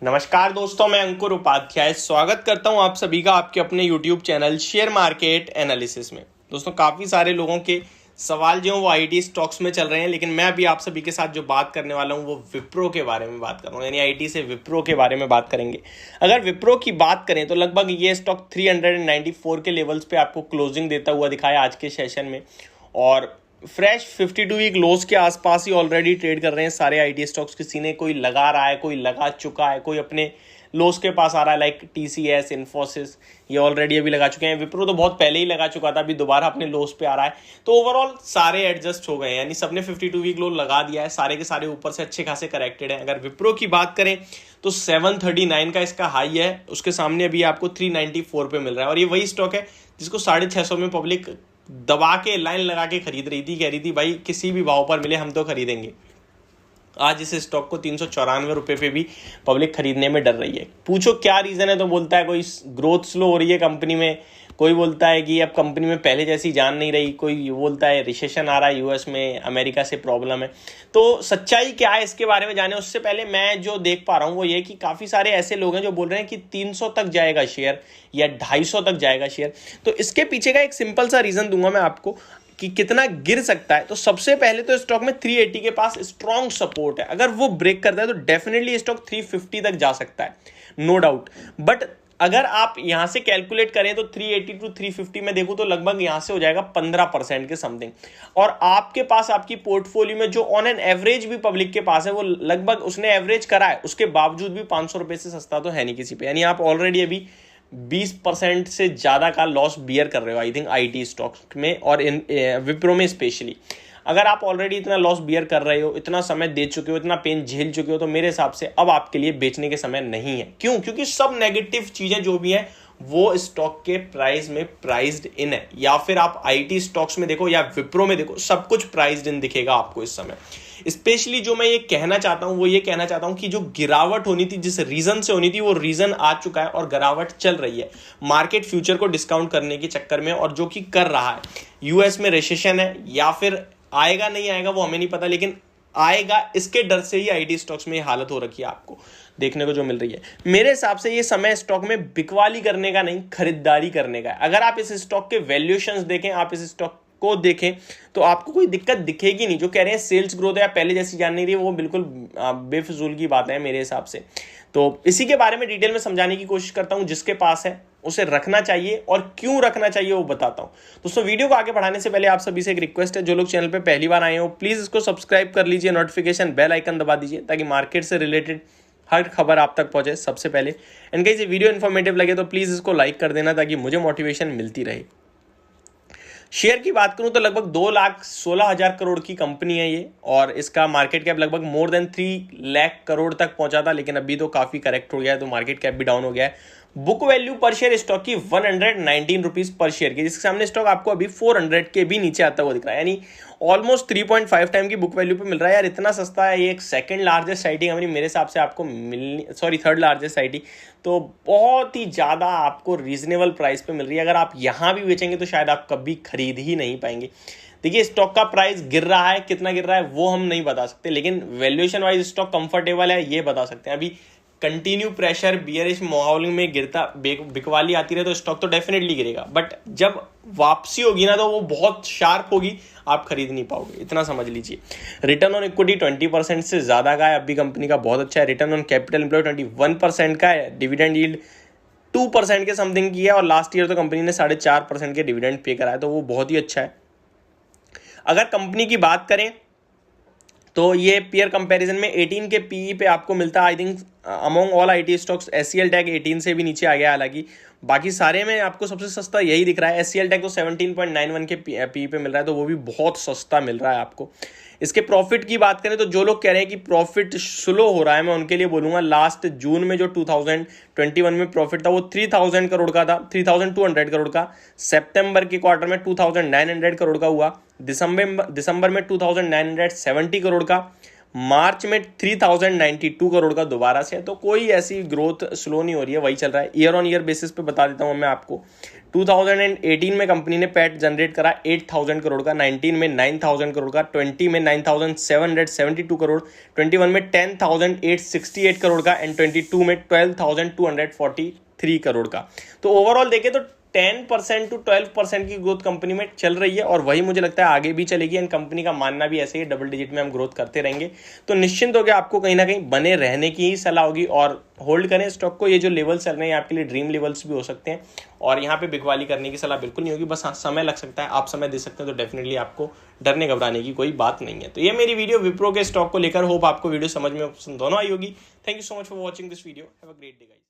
नमस्कार दोस्तों, मैं अंकुर उपाध्याय स्वागत करता हूं आप सभी का आपके अपने YouTube channel share market analysis में। दोस्तों, काफ़ी सारे लोगों के सवाल जो हैं वो आईटी स्टॉक्स में चल रहे हैं, लेकिन मैं अभी आप सभी के साथ जो बात करने वाला हूं वो विप्रो के बारे में बात कर रहा हूं, यानी आईटी से विप्रो के बारे में बात करेंगे। अगर विप्रो की बात करें तो लगभग ये स्टॉक 394 के लेवल्स पे आपको क्लोजिंग देता हुआ दिखाया आज के सेशन में, और फ्रेश 52 वीक लोज के आसपास ही ऑलरेडी ट्रेड कर रहे हैं सारे आईटी स्टॉक्स। किसी ने कोई लगा रहा है, कोई लगा चुका है, कोई अपने लोस के पास आ रहा है, लाइक टीसीएस, इन्फोसिस, ये ऑलरेडी अभी लगा चुके हैं। विप्रो तो बहुत पहले ही लगा चुका था, अभी दोबारा अपने लोस पे आ रहा है। तो ओवरऑल सारे एडजस्ट हो गए हैं, यानी सबने 52 वीक लो लगा दिया है, सारे के सारे ऊपर से अच्छे खासे करेक्टेड हैं। अगर विप्रो की बात करें तो 739 का इसका हाई है, उसके सामने अभी आपको 394 पे मिल रहा है। और ये वही स्टॉक है जिसको 650 में पब्लिक दबा के लाइन लगा के खरीद रही थी, कह रही थी भाई किसी भी भाव पर मिले हम तो खरीदेंगे। आज इस स्टॉक को 394 रुपए पे भी पब्लिक खरीदने में डर रही है। पूछो क्या रीजन है, तो बोलता है कोई ग्रोथ स्लो हो रही है कंपनी में, कोई बोलता है कि अब कंपनी में पहले जैसी जान नहीं रही, कोई बोलता है रिसेशन आ रहा है यूएस में, अमेरिका से प्रॉब्लम है। तो सच्चाई क्या है इसके बारे में जाने उससे पहले मैं जो देख पा रहा हूँ वो ये कि काफ़ी सारे ऐसे लोग हैं जो बोल रहे हैं कि 300 तक जाएगा शेयर या 250 तक जाएगा शेयर। तो इसके पीछे का एक सिंपल सा रीज़न दूंगा मैं आपको कि कितना गिर सकता है। तो सबसे पहले तो स्टॉक में 380 के पास स्ट्रॉन्ग सपोर्ट है, अगर वो ब्रेक करता है तो डेफिनेटली स्टॉक 350 तक जा सकता है, नो डाउट। बट अगर आप यहां से कैलकुलेट करें तो 380 टू 350 में देखूं तो लगभग यहां से हो जाएगा 15% के समथिंग। और आपके पास आपकी पोर्टफोलियो में जो ऑन एन एवरेज भी पब्लिक के पास है वो लगभग उसने एवरेज करा है, उसके बावजूद भी 500 रुपए से सस्ता तो है नहीं किसी पे, यानी आप ऑलरेडी अभी 20% से ज्यादा का लॉस बियर कर रहे हो आई थिंक आईटी स्टॉक्स में, और इन विप्रो में स्पेशली। अगर आप ऑलरेडी इतना लॉस बियर कर रहे हो, इतना समय दे चुके हो, इतना पेन झेल चुके हो, तो मेरे हिसाब से अब आपके लिए बेचने के समय नहीं है। क्यों? क्योंकि सब नेगेटिव चीजें जो भी है वो स्टॉक के प्राइस में प्राइस्ड इन है। या फिर आप आईटी स्टॉक्स में देखो या विप्रो में देखो, सब कुछ प्राइस्ड इन दिखेगा आपको इस समय। स्पेशली जो मैं ये कहना चाहता हूं वो ये कहना चाहता हूं कि जो गिरावट होनी थी, जिस रीजन से होनी थी, वो रीजन आ चुका है और गिरावट चल रही है मार्केट फ्यूचर को डिस्काउंट करने के चक्कर में, और जो कि कर रहा है। यूएस में रिसेशन है या फिर आएगा नहीं आएगा वो हमें नहीं पता, लेकिन आएगा इसके डर से ही आईटी स्टॉक्स में ये हालत हो रखी है आपको देखने को जो मिल रही है। मेरे हिसाब से ये समय स्टॉक में बिकवाली करने का नहीं, खरीदारी करने का है। अगर आप इस स्टॉक के वैल्यूएशंस देखें, आप इस स्टॉक को देखें, तो आपको कोई दिक्कत दिखेगी नहीं। जो कह रहे हैं सेल्स ग्रोथ है या पहले जैसी जान नहीं रही, वो बिल्कुल बेफिजूल की बात है मेरे हिसाब से। तो इसी के बारे में डिटेल में समझाने की कोशिश करता हूं। जिसके पास है उसे रखना चाहिए, और क्यों रखना चाहिए वो बताता हूं। दोस्तों, वीडियो को आगे बढ़ाने से पहले आप सभी से एक रिक्वेस्ट है, जो लोग चैनल पे पहली बार आए हो प्लीज इसको सब्सक्राइब कर लीजिए, नोटिफिकेशन बेल आइकन दबा दीजिए ताकि मार्केट से रिलेटेड हर खबर आप तक पहुंचे सबसे पहले। एंड गाइस, ये वीडियो इन्फॉर्मेटिव लगे तो प्लीज इसको लाइक कर देना ताकि मुझे मोटिवेशन मिलती रहे। शेयर की बात करूं तो लगभग 2,16,000 करोड़ की कंपनी है ये, और इसका मार्केट कैप लगभग मोर देन 3 लाख करोड़ तक पहुंचा था, लेकिन अभी तो काफी करेक्ट हो गया है, तो मार्केट कैप भी डाउन हो गया है। बुक वैल्यू पर शेयर स्टॉक की 119 रुपीज पर शेयर की, जिसके सामने स्टॉक आपको अभी 400 के भी नीचे आता हुआ दिख रहा है, यानी ऑलमोस्ट 3.5 टाइम की बुक वैल्यू पे मिल रहा है। यार इतना सस्ता है, ये एक सेकंड लार्जेस्ट आईटी कंपनी मेरे हिसाब से आपको मिलनी, सॉरी थर्ड लार्जेस्ट आईटी, तो बहुत ही ज़्यादा आपको रीजनेबल प्राइस पे मिल रही है। अगर आप यहाँ भी बेचेंगे तो शायद आप कभी खरीद ही नहीं पाएंगे। देखिए, स्टॉक का प्राइस गिर रहा है, कितना गिर रहा है वो हम नहीं बता सकते, लेकिन वैल्यूएशन वाइज स्टॉक कंफर्टेबल है ये बता सकते हैं। अभी कंटिन्यू प्रेशर बियरिश माहौल में गिरता बिकवाली आती रहे तो स्टॉक तो डेफिनेटली गिरेगा, बट जब वापसी होगी ना तो वो बहुत शार्प होगी, आप खरीद नहीं पाओगे, इतना समझ लीजिए। रिटर्न ऑन इक्विटी 20% से ज्यादा का है अभी कंपनी का, बहुत अच्छा है। रिटर्न ऑन कैपिटल एम्प्लॉय 21% का है। डिविडेंड यील्ड 2% के समथिंग की है, और लास्ट ईयर तो कंपनी ने 4.5% के डिविडेंड पे करा है, तो वो बहुत ही अच्छा है। अगर कंपनी की बात करें तो ये पीयर कंपैरिजन में 18 के पीई पे आपको मिलता है। I think among all IT stocks SCL tag 18 से भी नीचे आ गया, हालांकि बाकी सारे में आपको सबसे सस्ता यही दिख रहा है। एससीएल टैग तो 17.91 के पीई पे मिल रहा है, तो वो भी बहुत सस्ता मिल रहा है आपको। इसके प्रॉफिट की बात करें तो जो लोग कह रहे हैं कि प्रॉफिट स्लो हो रहा है, मैं उनके लिए बोलूंगा लास्ट जून में जो 2021 में प्रॉफिट था वो 3000 करोड़ का था, 3200 करोड़ का। सितंबर के क्वार्टर में 2900 करोड़ का हुआ, दिसंबर में 2970 करोड़ का, मार्च में 3092 करोड़ का दोबारा से है, तो कोई ऐसी ग्रोथ स्लो नहीं हो रही है, वही चल रहा है। ईयर ऑन ईयर बेसिस पे बता देता हूँ मैं आपको, 2018 में कंपनी ने पैट जनरेट करा 8000 करोड़ का, 19 में 9000 करोड़ का, 20 में 9772 करोड़, 21 में 10868 करोड़ का एंड 22 में 12243 करोड़ का। तो ओवरऑल देखें तो 10% टू 12% की ग्रोथ कंपनी में चल रही है और वही मुझे लगता है आगे भी चलेगी। एंड कंपनी का मानना भी ऐसे ही, डबल डिजिट में हम ग्रोथ करते रहेंगे। तो निश्चिंत हो गया, आपको कहीं ना कहीं बने रहने की ही सलाह होगी और होल्ड करें स्टॉक को। ये जो लेवल चल रहे हैं आपके लिए ड्रीम लेवल्स भी हो सकते हैं और यहाँ पे बिकवाली करने की सलाह बिल्कुल नहीं होगी। बस हाँ, समय लग सकता है, आप समय दे सकते हैं, तो डेफिनेटली आपको डरने घबराने की कोई बात नहीं है। तो ये मेरी वीडियो विप्रो के स्टॉक को लेकर, होप आपको वीडियो समझ में पसंद दोनों आई होगी। Thank you so much for watching this video. Have a great day guys.